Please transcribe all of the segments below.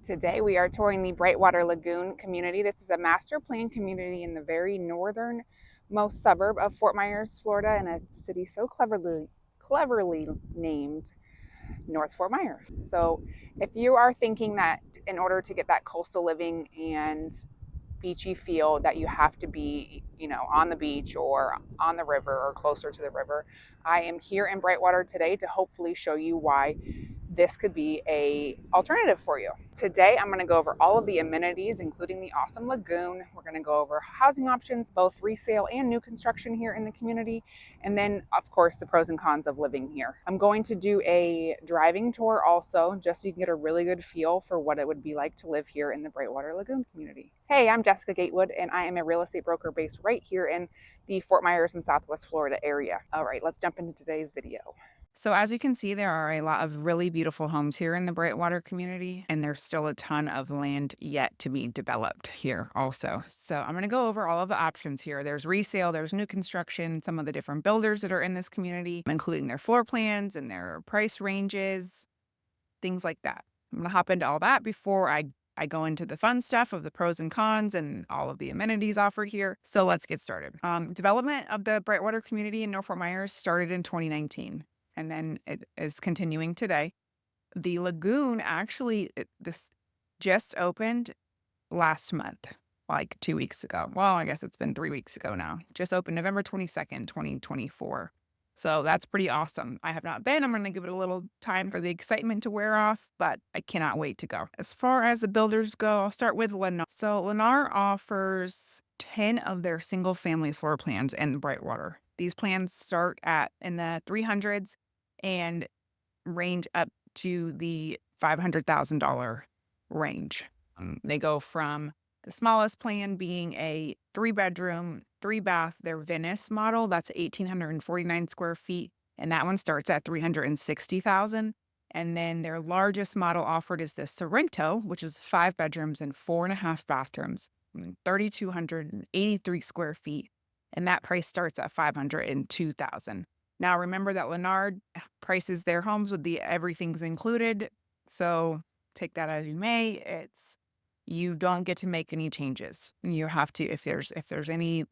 Today we are touring the Brightwater Lagoon community. This is a master plan community in the very northernmost suburb of Fort Myers, Florida, in a city so cleverly named North Fort Myers. So if you are thinking that in order to get that coastal living and beachy feel that you have to be, on the beach or on the river or closer to the river, I am here in Brightwater today to hopefully show you why this could be a alternative for you. Today, I'm going to go over all of the amenities, including the awesome lagoon. We're going to go over housing options, both resale and new construction here in the community. And then, of course, the pros and cons of living here. I'm going to do a driving tour also, just so you can get a really good feel for what it would be like to live here in the Brightwater Lagoon community. Hey, I'm Jessica Gatewood, and I am a real estate broker based right here in the Fort Myers and Southwest Florida area. All right, let's jump into today's video. So as you can see, there are a lot of really beautiful homes here in the Brightwater community, and there's still a ton of land yet to be developed here also. So I'm going to go over all of the options here. There's resale, there's new construction, some of the different builders that are in this community, including their floor plans and their price ranges, things like that. I'm going to hop into all that before I go into the fun stuff of the pros and cons and all of the amenities offered here. So let's get started. Development of the Brightwater community in North Fort Myers started in 2019. And then it is continuing today. The lagoon this just opened last month, like 2 weeks ago. Well, I guess it's been 3 weeks ago now. Just opened November 22nd, 2024. So that's pretty awesome. I have not been. I'm going to give it a little time for the excitement to wear off, but I cannot wait to go. As far as the builders go, I'll start with Lennar. So Lennar offers 10 of their single family floor plans in Brightwater. These plans start in the 300s and range up to the $500,000 range. They go from the smallest plan being a 3-bedroom, 3-bath, their Venice model. That's 1,849 square feet. And that one starts at $360,000. And then their largest model offered is the Sorrento, which is 5 bedrooms and 4.5 bathrooms, 3,283 square feet. And that price starts at $502,000. Now, remember that Lennar prices their homes with the everything's included. So take that as you may. You don't get to make any changes. You have to, if there's any,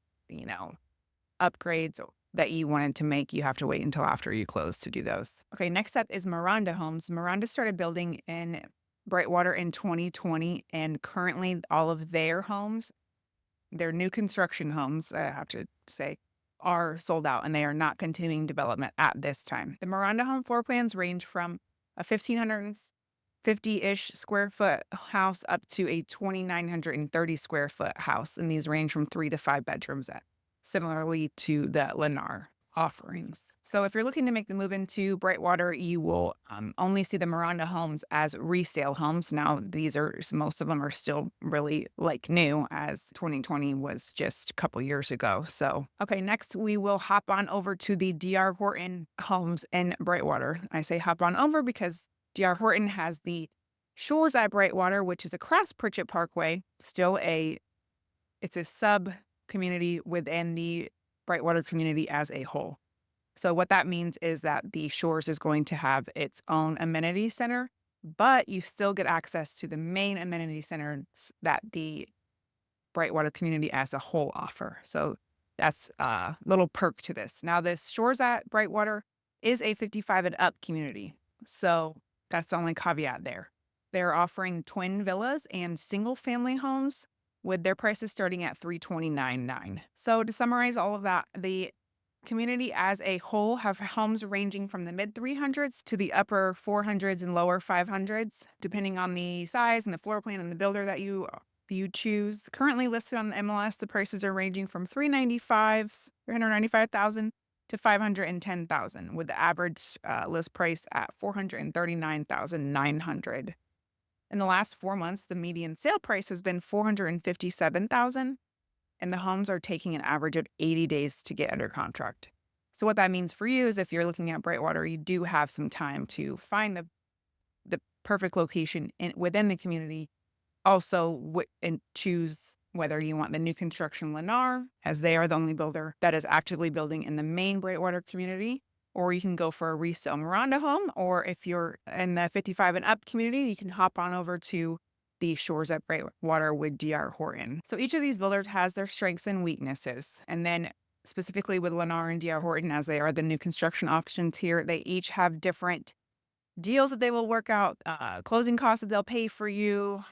upgrades that you wanted to make, you have to wait until after you close to do those. Okay, next up is Miranda Homes. Miranda started building in Brightwater in 2020, and currently all of their homes, their new construction homes, I have to say, are sold out, and they are not continuing development at this time. The Miranda home floor plans range from a 1,550-ish square foot house up to a 2,930 square foot house, and these range from 3 to 5 bedrooms, similarly to the Lennar offerings. So if you're looking to make the move into Brightwater, you will only see the Miranda homes as resale homes. Now, most of them are still really new, as 2020 was just a couple years ago. So, okay, next we will hop on over to the D.R. Horton homes in Brightwater. I say hop on over because D.R. Horton has the Shores at Brightwater, which is across Pritchett Parkway, it's a sub community within the Brightwater community as a whole. So what that means is that the Shores is going to have its own amenity center, but you still get access to the main amenity centers that the Brightwater community as a whole offer. So that's a little perk to this. Now, this Shores at Brightwater is a 55 and up community. So that's the only caveat there. They're offering twin villas and single family homes with their prices starting at $329,900. So to summarize all of that, the community as a whole have homes ranging from the mid 300s to the upper 400s and lower 500s, depending on the size and the floor plan and the builder that you choose. Currently listed on the MLS, the prices are ranging from $395,000 to $510,000, with the average list price at $439,900. In the last 4 months, the median sale price has been $457,000, and the homes are taking an average of 80 days to get under contract. So what that means for you is if you're looking at Brightwater, you do have some time to find the perfect location within the community. Also, and choose whether you want the new construction Lennar, as they are the only builder that is actively building in the main Brightwater community, or you can go for a resale Miranda home, or if you're in the 55 and up community, you can hop on over to the Shores at Brightwater with D.R. Horton. So each of these builders has their strengths and weaknesses. And then specifically with Lennar and D.R. Horton, as they are the new construction options here, they each have different deals that they will work out, closing costs that they'll pay for you,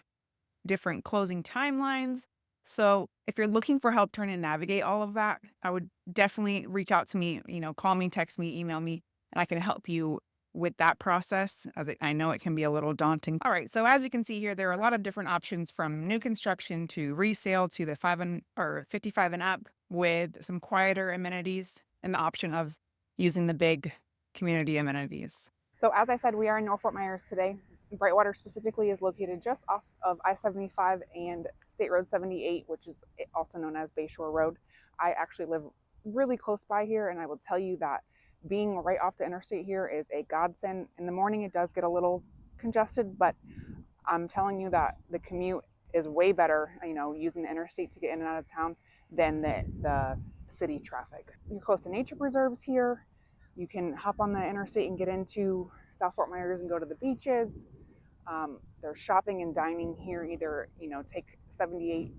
different closing timelines. So if you're looking for help trying to navigate all of that, I would definitely reach out to me, call me, text me, email me, and I can help you with that process, as I know it can be a little daunting. All right, so as you can see here, there are a lot of different options from new construction to resale to the 55 and up with some quieter amenities and the option of using the big community amenities. So as I said, we are in North Fort Myers today. Brightwater specifically is located just off of I-75 and State Road 78, which is also known as Bayshore Road. I actually live really close by here, and I will tell you that being right off the interstate here is a godsend. In the morning, it does get a little congested, but I'm telling you that the commute is way better, using the interstate to get in and out of town than the city traffic. You're close to nature preserves here. You can hop on the interstate and get into South Fort Myers and go to the beaches. There's shopping and dining here. Either, take 78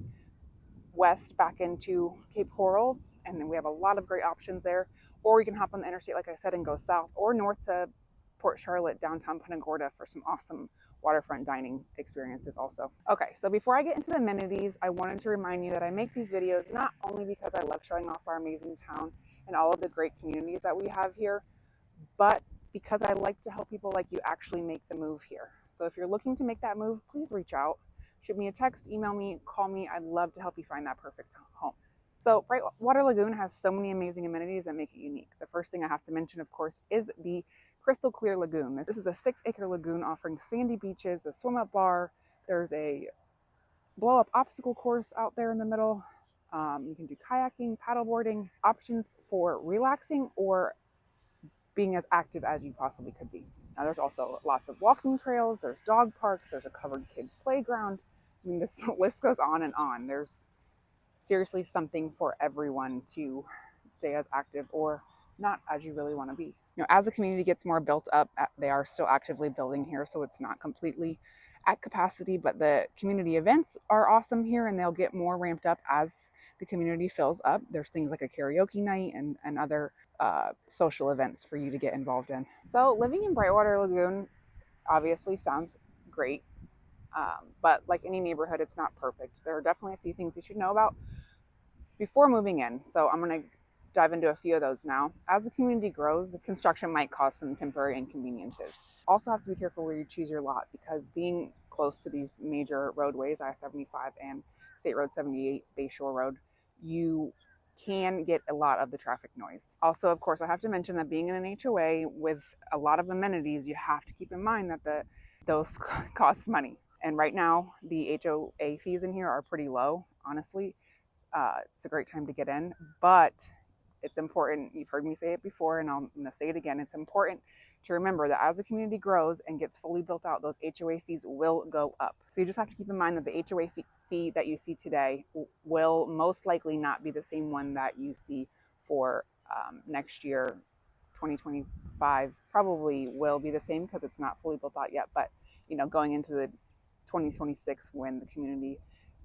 west back into Cape Coral, and then we have a lot of great options there. Or you can hop on the interstate, like I said, and go south or north to Port Charlotte, downtown Punta Gorda for some awesome waterfront dining experiences also. Okay, so before I get into the amenities, I wanted to remind you that I make these videos not only because I love showing off our amazing town and all of the great communities that we have here, but because I like to help people like you actually make the move here. So if you're looking to make that move, please reach out. Shoot me a text, email me, call me. I'd love to help you find that perfect home. So Brightwater Lagoon has so many amazing amenities that make it unique. The first thing I have to mention, of course, is the Crystal Clear Lagoon. This is a 6-acre lagoon offering sandy beaches, a swim-up bar. There's a blow-up obstacle course out there in the middle. You can do kayaking, paddleboarding, options for relaxing or being as active as you possibly could be. Now, there's also lots of walking trails, there's dog parks, there's a covered kids playground. I mean, this list goes on and on. There's seriously something for everyone to stay as active or not as you really want to be. As the community gets more built up, they are still actively building here, so it's not completely at capacity, but the community events are awesome here, and they'll get more ramped up as the community fills up. There's things like a karaoke night and other social events for you to get involved in. So living in Brightwater Lagoon obviously sounds great, but like any neighborhood, it's not perfect. There are definitely a few things you should know about before moving in. So I'm going to dive into a few of those now. As the community grows, the construction might cause some temporary inconveniences. Also have to be careful where you choose your lot, because being close to these major roadways, I-75 and State Road 78, Bayshore Road, you can get a lot of the traffic noise. Also, of course, I have to mention that being in an HOA with a lot of amenities, you have to keep in mind that those cost money. And right now, the HOA fees in here are pretty low, honestly. It's a great time to get in, but it's important. You've heard me say it before, and I'm going to say it again. It's important to remember that as the community grows and gets fully built out, those HOA fees will go up. So you just have to keep in mind that the HOA fee that you see today will most likely not be the same one that you see for next year. 2025 probably will be the same because it's not fully built out yet, but going into the 2026, when the community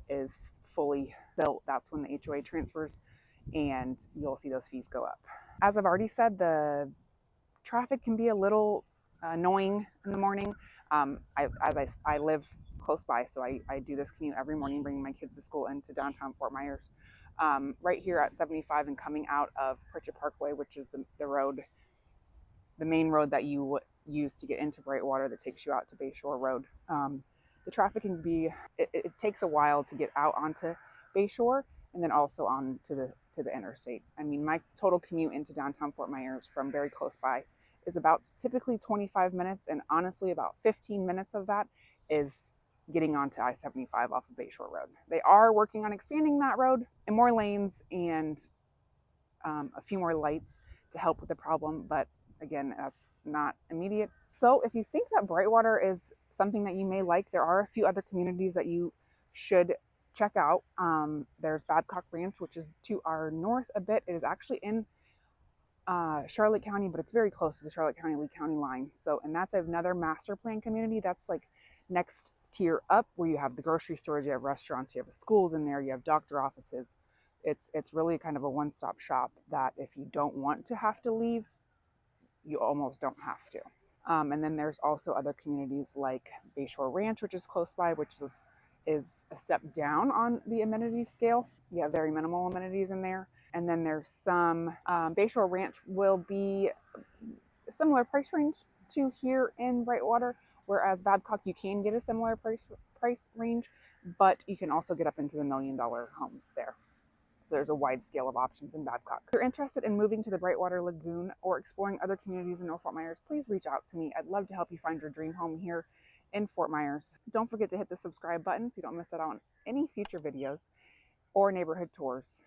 is fully built, that's when the HOA transfers and you'll see those fees go up. As I've already said, the traffic can be a little annoying in the morning. I live close by, so I do this commute every morning, bringing my kids to school into downtown Fort Myers. Right here at 75 and coming out of Pritchett Parkway, which is the road, the main road that you use to get into Brightwater that takes you out to Bayshore Road. The traffic can be, it takes a while to get out onto Bayshore and then also on to the interstate. I mean, my total commute into downtown Fort Myers from very close by is about typically 25 minutes, and honestly about 15 minutes of that is getting onto I-75 off of Bayshore Road. They are working on expanding that road and more lanes and a few more lights to help with the problem, but again, that's not immediate. So if you think that Brightwater is something that you may like, there are a few other communities that you should check out. There's Babcock Ranch, which is to our north a bit. It is actually in Charlotte County, but it's very close to the Charlotte County Lee County line. So, and that's another master plan community. That's like next tier up where you have the grocery stores, you have restaurants, you have schools in there, you have doctor offices. It's really kind of a one-stop shop that if you don't want to have to leave, you almost don't have to. And then there's also other communities like Bayshore Ranch, which is close by, which is a step down on the amenity scale. You have very minimal amenities in there. And then there's some Bayshore Ranch will be a similar price range to here in Brightwater, whereas Babcock you can get a similar price range, but you can also get up into the $1 million homes there. So there's a wide scale of options in Babcock. If you're interested in moving to the Brightwater Lagoon or exploring other communities in North Fort Myers, please reach out to me. I'd love to help you find your dream home here in Fort Myers. Don't forget to hit the subscribe button so you don't miss out on any future videos or neighborhood tours.